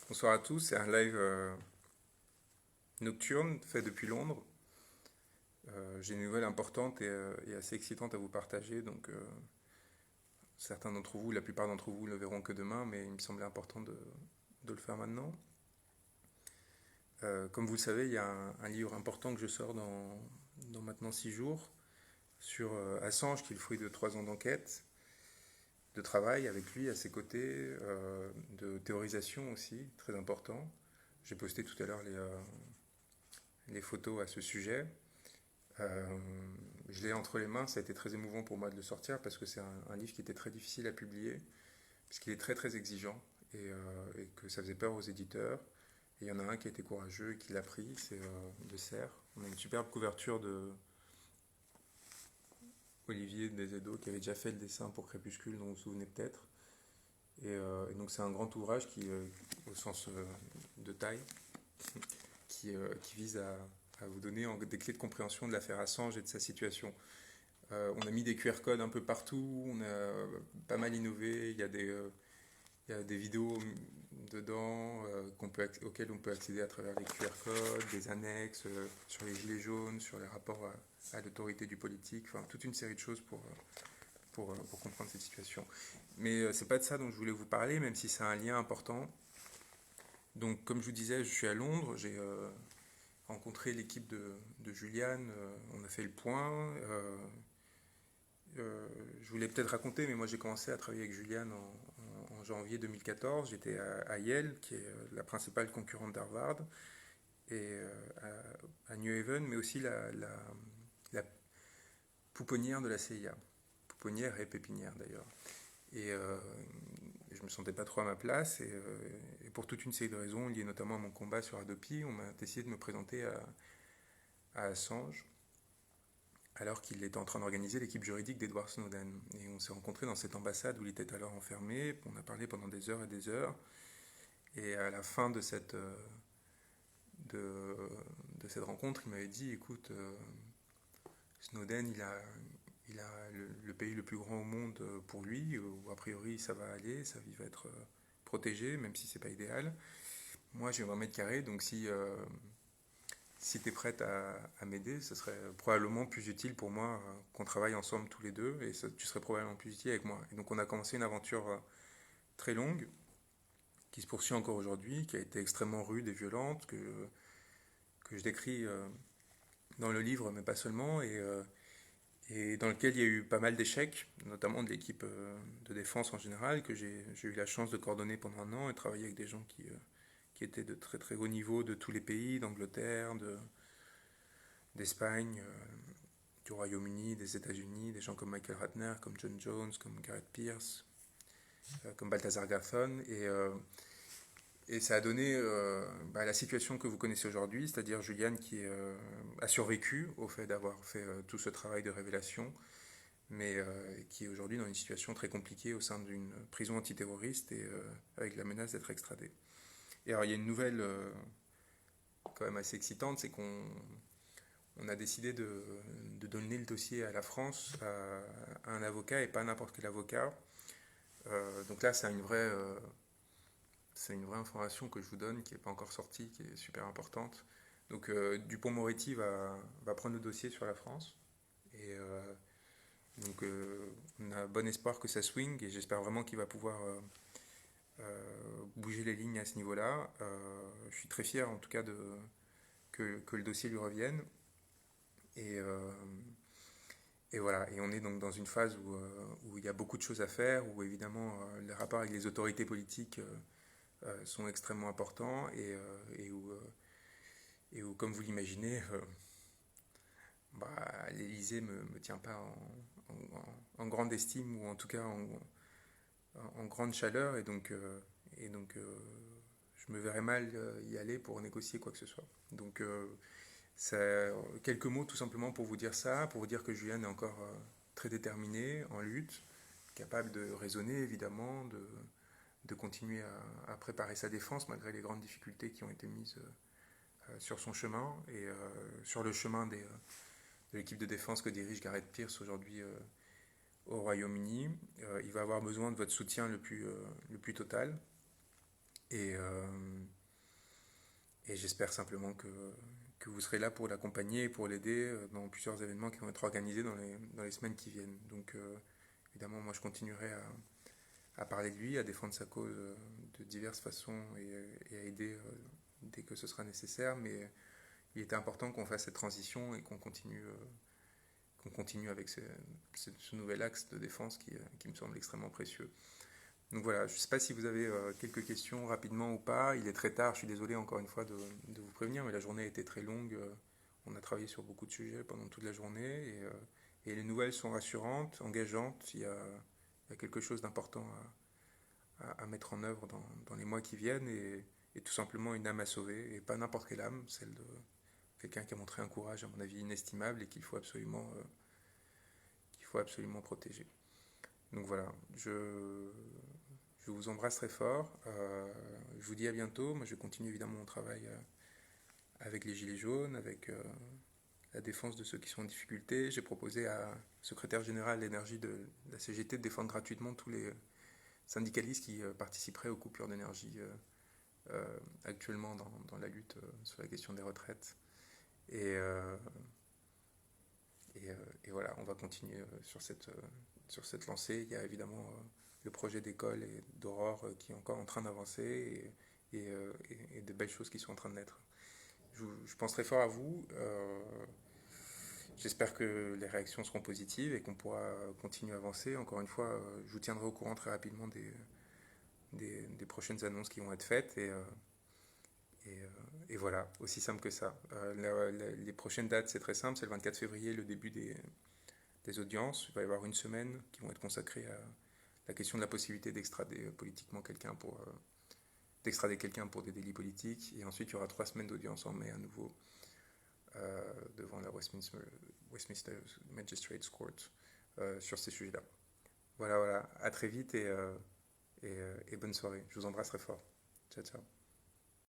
Bonsoir à tous, c'est un live nocturne fait depuis Londres. J'ai une nouvelle importante et assez excitante à vous partager, donc certains d'entre vous, la plupart d'entre vous le verront que demain, mais il me semblait important de le faire maintenant. Comme vous le savez, il y a un livre important que je sors dans maintenant 6 jours sur Assange, qui est le fruit de 3 ans d'enquête, de travail avec lui à ses côtés, de théorisation aussi, très important. J'ai posté tout à l'heure les photos à ce sujet. Euh, je l'ai entre les mains, ça a été très émouvant pour moi de le sortir parce que c'est un livre qui était très difficile à publier, puisqu'il est très très exigeant et que ça faisait peur aux éditeurs. Et il y en a un qui a été courageux et qui l'a pris, c'est De Serres. On a une superbe couverture de Olivier Dezedo qui avait déjà fait le dessin pour Crépuscule, dont vous vous souvenez peut-être. Et donc c'est un grand ouvrage qui, au sens de taille, qui vise à vous donner des clés de compréhension de l'affaire Assange et de sa situation. On a mis des QR codes un peu partout, on a pas mal innové, il y a des vidéos dedans auxquelles on peut accéder à travers les QR codes, des annexes sur les gilets jaunes, sur les rapports à l'autorité du politique, enfin toute une série de choses pour comprendre cette situation. Mais c'est pas de ça dont je voulais vous parler, même si c'est un lien important. Donc comme je vous disais, je suis à Londres, j'ai rencontré l'équipe de Juliane, on a fait le point. Je voulais peut-être raconter, mais moi j'ai commencé à travailler avec Juliane en janvier 2014. J'étais à Yale, qui est la principale concurrente d'Harvard, et à New Haven, mais aussi la pouponnière de la CIA. Pouponnière et pépinière d'ailleurs. Et je me sentais pas trop à ma place, et pour toute une série de raisons, liées notamment à mon combat sur Adopi, on m'a décidé de me présenter à Assange, alors qu'il était en train d'organiser l'équipe juridique d'Edward Snowden. Et on s'est rencontrés dans cette ambassade où il était alors enfermé. On a parlé pendant des heures et des heures. Et à la fin de, de cette rencontre, il m'avait dit, écoute, Snowden, il a le pays le plus grand au monde pour lui, où a priori ça va aller, sa vie va être protégée, même si c'est pas idéal. Moi, j'ai 20 mètres carrés, donc si tu es prête à m'aider, ce serait probablement plus utile pour moi qu'on travaille ensemble tous les deux, et tu serais probablement plus utile avec moi. Et donc on a commencé une aventure très longue, qui se poursuit encore aujourd'hui, qui a été extrêmement rude et violente, que je décris dans le livre, mais pas seulement, et dans lequel il y a eu pas mal d'échecs, notamment de l'équipe de défense en général, que j'ai eu la chance de coordonner pendant un an et travailler avec des gens qui étaient de très très haut niveau de tous les pays, d'Angleterre, d'Espagne, du Royaume-Uni, des États-Unis, des gens comme Michael Ratner, comme John Jones, comme Gareth Pierce, comme Balthazar Garzón, et ça a donné la situation que vous connaissez aujourd'hui, c'est-à-dire Juliane qui a survécu au fait d'avoir fait tout ce travail de révélation, mais qui est aujourd'hui dans une situation très compliquée au sein d'une prison antiterroriste et avec la menace d'être extradée. Et alors il y a une nouvelle quand même assez excitante, c'est qu'on a décidé de donner le dossier à la France, à un avocat et pas n'importe quel avocat. Donc là, c'est une vraie information que je vous donne qui n'est pas encore sortie, qui est super importante. Donc Dupond-Moretti va prendre le dossier sur la France. Et donc on a bon espoir que ça swing et j'espère vraiment qu'il va pouvoir bouger les lignes à ce niveau-là. Je suis très fier en tout cas que le dossier lui revienne. Et, euh, et voilà, et on est donc dans une phase où il y a beaucoup de choses à faire, où évidemment les rapports avec les autorités politiques sont extrêmement importants et où comme vous l'imaginez, l'Élysée ne me tient pas en grande estime ou en tout cas en grande chaleur et donc je me verrais mal y aller pour négocier quoi que ce soit. Donc quelques mots tout simplement pour vous dire ça, pour vous dire que Juliane est encore très déterminée, en lutte, capable de raisonner évidemment, de continuer à préparer sa défense malgré les grandes difficultés qui ont été mises sur son chemin et sur le chemin de l'équipe de défense que dirige Gareth Pierce aujourd'hui au Royaume-Uni. Il va avoir besoin de votre soutien le plus total. Et, et j'espère simplement que vous serez là pour l'accompagner et pour l'aider dans plusieurs événements qui vont être organisés dans les semaines qui viennent. Donc évidemment, moi je continuerai à parler de lui, à défendre sa cause de diverses façons et à aider dès que ce sera nécessaire. Mais il était important qu'on fasse cette transition et qu'on continue avec ce nouvel axe de défense qui me semble extrêmement précieux. Donc voilà, je ne sais pas si vous avez quelques questions rapidement ou pas. Il est très tard, je suis désolé encore une fois de vous prévenir, mais la journée a été très longue. On a travaillé sur beaucoup de sujets pendant toute la journée et les nouvelles sont rassurantes, engageantes. Il y a quelque chose d'important à mettre en œuvre dans les mois qui viennent et tout simplement une âme à sauver. Et pas n'importe quelle âme, celle de quelqu'un qui a montré un courage, à mon avis, inestimable et qu'il faut absolument protéger. Donc voilà, je vous embrasse très fort. Je vous dis à bientôt. Moi, je continue évidemment mon travail avec les Gilets jaunes, avec la défense de ceux qui sont en difficulté. J'ai proposé à secrétaire général d'énergie de la CGT de défendre gratuitement tous les syndicalistes qui participeraient aux coupures d'énergie actuellement dans la lutte sur la question des retraites. Et, euh, et voilà, on va continuer sur cette lancée. Il y a évidemment le projet d'école et d'Aurore qui est encore en train d'avancer et de belles choses qui sont en train de naître. Je pense très fort à vous. J'espère que les réactions seront positives et qu'on pourra continuer à avancer. Encore une fois, je vous tiendrai au courant très rapidement des prochaines annonces qui vont être faites. Et voilà, aussi simple que ça. Les prochaines dates, c'est très simple. C'est le 24 février, le début des audiences. Il va y avoir une semaine qui vont être consacrées à la question de la possibilité d'extrader politiquement quelqu'un d'extrader quelqu'un pour des délits politiques. Et ensuite, il y aura 3 semaines d'audience en mai à nouveau devant la Westminster Magistrates Court sur ces sujets-là. Voilà, voilà. À très vite et bonne soirée. Je vous embrasse très fort. Ciao, ciao.